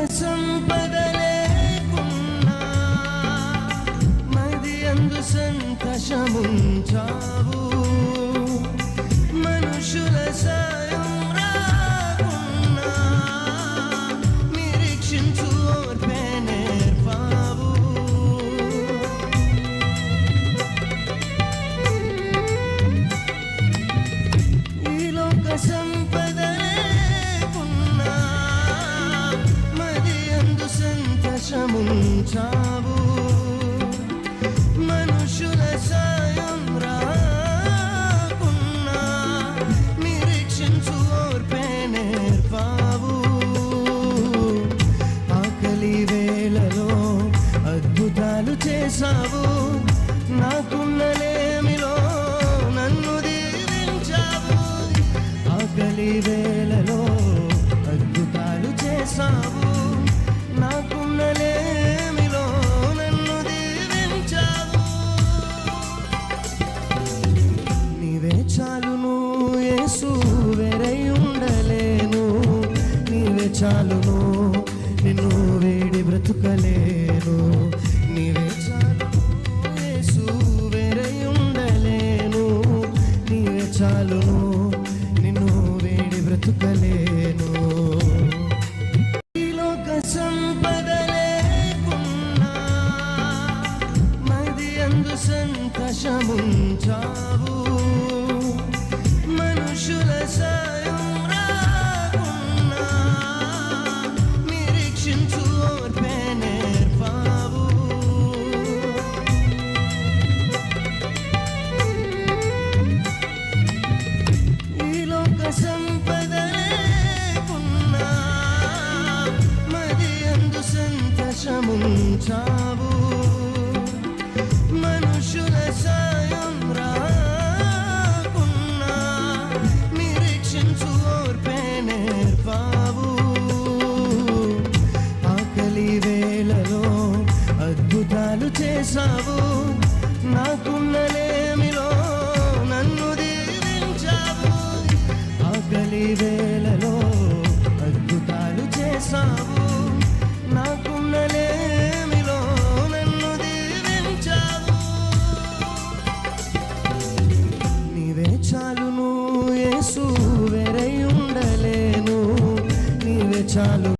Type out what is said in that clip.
సంపద లేకున్నా మది అందు సంతోషముంచావు. మనుషుల సాయం రాకున్నా నిరీక్షించు ఓర్పే నేర్పావు. ఈ లోక సంపద లేకున్నా మది అందు సంతోషముంచావు. మనుషుల సాయం రాకున్నా నిరీక్షించు ఓర్పే నేర్పావు. ఆకలి వేళలో అద్భుతాలు చేశావు. నాకున్న లేమిలో నన్ను దీవించావు. ఆకలి వేళలో అద్భుతాలు చేశావు. నాకున్న లేమిలో నన్ను దీవించావు. నీవే చాలును యేసు, వేరై ఉండలేను. నీవే చాలును, నిన్ను వేడి బ్రతుకలేను. నీవే చాలును యేసు, వేరై ఉండలేను. నీవే చాలును, నిన్ను వేడి బ్రతుకలేను. ఈ లోక సంపద లేకున్నా మది అందు సంతోషముంచావు. మనుషుల సాయం రాకున్నా నిరీక్షించు ఓర్పే నేర్పావు. ఈ లోక సంపద లేకున్నా మది అందు సంతోషముంచావు. మనుషుల సాయం రాకున్నా నిరీక్షించు ఓర్పే నేర్పావు. ఆకలి వేళలో అద్భుతాలు చేశావు. నాకున్న లేమిలో నన్ను దీవించావు. ఆకలి వేళలో అద్భుతాలు చేశావు.